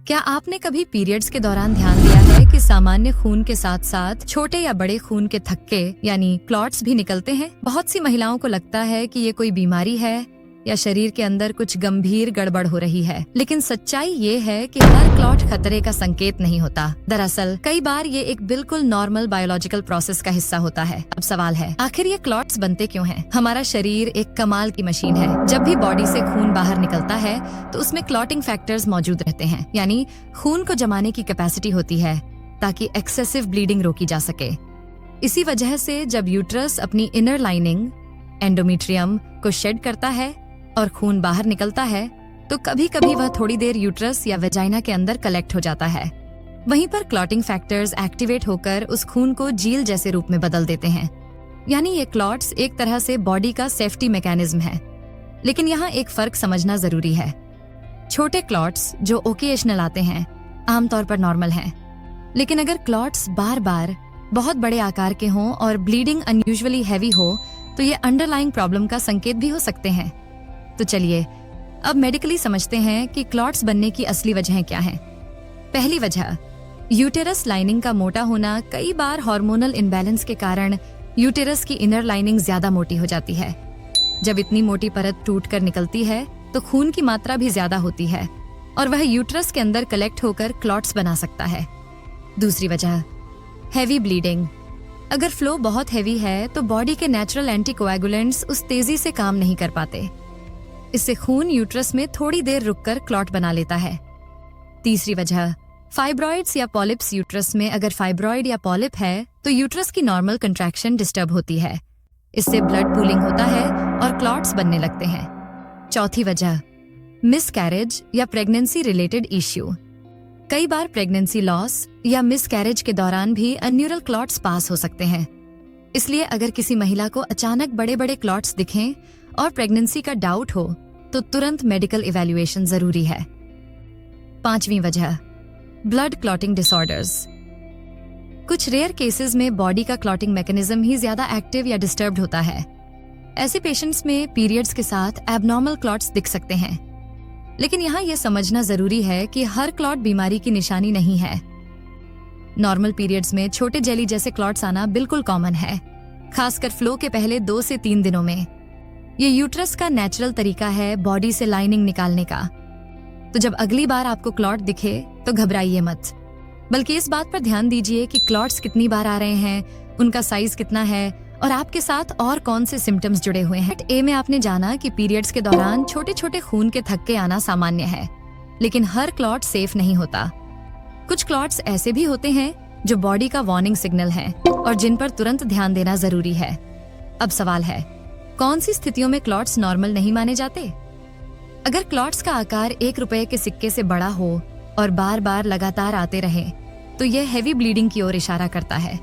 क्या आपने कभी पीरियड्स के दौरान ध्यान दिया है कि सामान्य खून के साथ साथ छोटे या बड़े खून के थक्के यानी क्लॉट्स भी निकलते हैं? बहुत सी महिलाओं को लगता है कि ये कोई बीमारी है या शरीर के अंदर कुछ गंभीर गड़बड़ हो रही है, लेकिन सच्चाई ये है कि हर क्लॉट खतरे का संकेत नहीं होता। दरअसल कई बार ये एक बिल्कुल नॉर्मल बायोलॉजिकल प्रोसेस का हिस्सा होता है। अब सवाल है, आखिर ये क्लॉट्स बनते क्यों हैं? हमारा शरीर एक कमाल की मशीन है। जब भी बॉडी से खून बाहर निकलता है तो उसमें क्लॉटिंग फैक्टर्स मौजूद रहते हैं, यानी खून को जमाने की कैपेसिटी होती है ताकि एक्सेसिव ब्लीडिंग रोकी जा सके। इसी वजह से जब यूट्रस अपनी इनर लाइनिंग एंडोमेट्रियम को शेड करता है और खून बाहर निकलता है तो कभी कभी वह थोड़ी देर यूट्रस या वेजाइना के अंदर कलेक्ट हो जाता है। वहीं पर क्लॉटिंग फैक्टर्स एक्टिवेट होकर उस खून को झील जैसे रूप में बदल देते हैं। यानी ये क्लॉट्स एक तरह से बॉडी का सेफ्टी मैकेनिज्म है। लेकिन यहाँ एक फर्क समझना जरूरी है। छोटे क्लॉट्स जो ओकेजनल आते हैं आमतौर पर नॉर्मल हैं, लेकिन अगर क्लॉट्स बार बार बहुत बड़े आकार के हों और ब्लीडिंग अनयूजुअली हैवी हो तो ये अंडरलाइंग प्रॉब्लम का संकेत भी हो सकते हैं। तो चलिए अब मेडिकली समझते हैं कि क्लॉट्स बनने की असली वजहें क्या हैं। पहली वजह, यूटेरस लाइनिंग का मोटा होना। कई बार हार्मोनल इम्बैलेंस के कारण यूटेरस की इनर लाइनिंग ज्यादा मोटी हो जाती है। जब इतनी मोटी परत टूटकर निकलती है तो खून की मात्रा भी ज्यादा होती है और वह यूट्रस के अंदर कलेक्ट होकर क्लॉट्स बना सकता है। दूसरी वजह, हैवी ब्लीडिंग। अगर फ्लो बहुत हैवी है तो बॉडी के नेचुरल एंटीकोएगुलेंट्स उस तेजी से काम नहीं कर पाते। इससे खून यूट्रस में थोड़ी देर रुककर क्लॉट बना लेता है। तीसरी वजह, फाइब्रॉइड्स या पॉलिप्स। यूट्रस में अगर फाइब्रॉइड या पॉलिप है तो यूट्रस की नॉर्मल कंट्रैक्शन डिस्टर्ब होती है। इससे ब्लड पूलिंग होता है और क्लॉट्स बनने लगते हैं। चौथी वजह, मिसकैरेज या प्रेगनेंसी रिलेटेड इश्यू। कई बार प्रेगनेंसी लॉस या मिसकैरेज के दौरान भी अनयूरल क्लॉट्स पास हो सकते हैं। इसलिए अगर किसी महिला को अचानक बड़े बड़े क्लॉट्स दिखें और प्रेगनेंसी का डाउट हो तो तुरंत मेडिकल इवैल्यूएशन जरूरी है। पांचवी वजह, ब्लड क्लॉटिंग डिसऑर्डर्स। कुछ रेयर केसेस में बॉडी का क्लॉटिंग मैकेनिज्म ही ज्यादा एक्टिव या डिस्टर्ब्ड होता है। ऐसे पेशेंट्स में पीरियड्स के साथ एबनॉर्मल क्लॉट्स दिख सकते हैं। लेकिन यहाँ यह समझना जरूरी है कि हर क्लॉट बीमारी की निशानी नहीं है। नॉर्मल पीरियड्स में छोटे जेली जैसे क्लॉट्स आना बिल्कुल कॉमन है, खासकर फ्लो के पहले 2 से 3 दिनों में। ये यूट्रस का नेचुरल तरीका है बॉडी से लाइनिंग निकालने का। तो जब अगली बार आपको क्लॉट दिखे तो घबराइए मत, बल्कि इस बात पर ध्यान दीजिए कि क्लॉट्स कितनी बार आ रहे हैं, उनका साइज कितना है और आपके साथ और कौन से सिम्टम्स जुड़े हुए हैं। ए में आपने जाना कि पीरियड्स के दौरान छोटे छोटे खून के थक्के आना सामान्य है, लेकिन हर क्लॉट सेफ नहीं होता। कुछ क्लॉट्स ऐसे भी होते हैं जो बॉडी का वार्निंग सिग्नल हैं और जिन पर तुरंत ध्यान देना जरूरी है। अब सवाल है, कौन सी स्थितियों में क्लॉट्स नॉर्मल नहीं माने जाते? अगर क्लॉट्स का आकार 1 रुपए के सिक्के से बड़ा हो और बार बार लगातार आते रहे तो यह हैवी ब्लीडिंग की ओर इशारा करता है।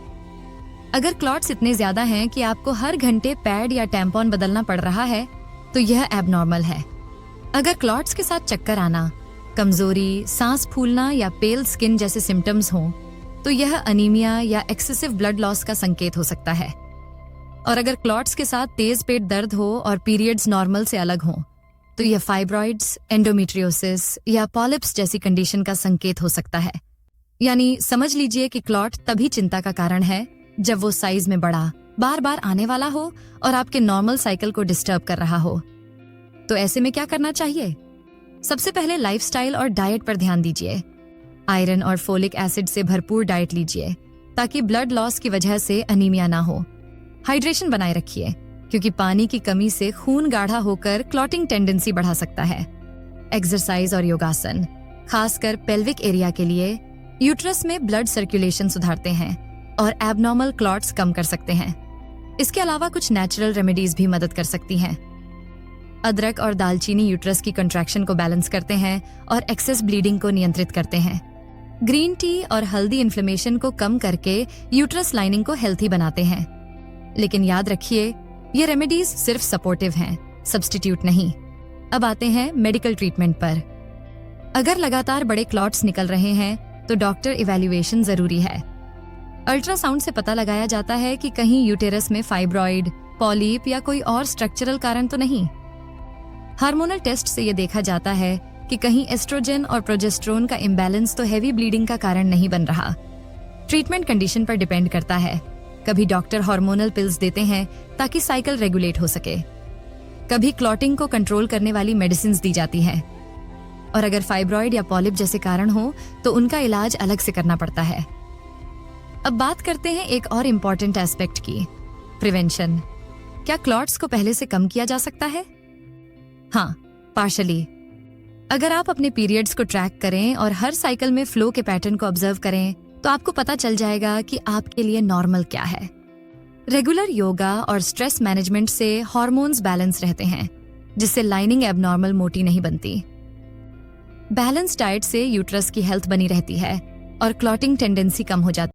अगर क्लॉट्स इतने ज्यादा हैं कि आपको हर घंटे पैड या टैम्पॉन बदलना पड़ रहा है तो यह एबनॉर्मल है। अगर क्लॉट्स के साथ चक्कर आना, कमजोरी, सांस फूलना या पेल स्किन जैसे सिम्टम्स हों तो यह अनीमिया या एक्सेसिव ब्लड लॉस का संकेत हो सकता है। और अगर क्लॉट्स के साथ तेज पेट दर्द हो और पीरियड्स नॉर्मल से अलग हों तो यह फाइब्रॉइड्स, एंडोमेट्रियोसिस या पॉलिप्स जैसी कंडीशन का संकेत हो सकता है। यानी समझ लीजिए कि क्लॉट तभी चिंता का कारण है जब वो साइज में बड़ा, बार बार आने वाला हो और आपके नॉर्मल साइकिल को डिस्टर्ब कर रहा हो। तो ऐसे में क्या करना चाहिए? सबसे पहले लाइफस्टाइल और डाइट पर ध्यान दीजिए। आयरन और फोलिक एसिड से भरपूर डाइट लीजिए ताकि ब्लड लॉस की वजह से अनीमिया ना हो। हाइड्रेशन बनाए रखिए क्योंकि पानी की कमी से खून गाढ़ा होकर क्लॉटिंग टेंडेंसी बढ़ा सकता है। एक्सरसाइज और योगासन, खासकर पेल्विक एरिया के लिए, यूट्रस में ब्लड सर्कुलेशन सुधारते हैं और एबनॉर्मल क्लॉट्स कम कर सकते हैं। इसके अलावा कुछ नेचुरल रेमेडीज भी मदद कर सकती हैं। अदरक और दालचीनी यूट्रस की कंट्रैक्शन को बैलेंस करते हैं और एक्सेस ब्लीडिंग को नियंत्रित करते हैं। ग्रीन टी और हल्दी इन्फ्लेमेशन को कम करके यूट्रस लाइनिंग को हेल्थी बनाते हैं। लेकिन याद रखिए, ये रेमेडीज सिर्फ सपोर्टिव हैं, सब्स्टिट्यूट नहीं। अब आते हैं मेडिकल ट्रीटमेंट पर। अगर लगातार बड़े क्लॉट्स निकल रहे हैं तो डॉक्टर इवैल्यूएशन जरूरी है। अल्ट्रासाउंड से पता लगाया जाता है कि कहीं यूटेरस में फाइब्रॉइड, पॉलिप या कोई और स्ट्रक्चरल कारण तो नहीं। हार्मोनल टेस्ट से ये देखा जाता है कि कहीं एस्ट्रोजन और प्रोजेस्टेरोन का इम्बैलेंस तो हैवी ब्लीडिंग का कारण नहीं बन रहा। ट्रीटमेंट कंडीशन पर डिपेंड करता है। कभी डॉक्टर हार्मोनल पिल्स देते हैं ताकि साइकिल रेगुलेट हो सके, कभी क्लॉटिंग को कंट्रोल करने वाली मेडिसिन दी जाती हैं, और अगर फाइब्रॉइड या पॉलिप जैसे कारण हो तो उनका इलाज अलग से करना पड़ता है। अब बात करते हैं एक और इम्पॉर्टेंट एस्पेक्ट की, प्रिवेंशन। क्या क्लॉट्स को पहले से कम किया जा सकता है? हाँ, पार्शली। अगर आप अपने पीरियड्स को ट्रैक करें और हर साइकिल में फ्लो के पैटर्न को ऑब्जर्व करें तो आपको पता चल जाएगा कि आपके लिए नॉर्मल क्या है। रेगुलर योगा और स्ट्रेस मैनेजमेंट से हार्मोन्स बैलेंस रहते हैं, जिससे लाइनिंग एबनॉर्मल मोटी नहीं बनती। बैलेंस डाइट से यूट्रस की हेल्थ बनी रहती है और क्लॉटिंग टेंडेंसी कम हो जाती है।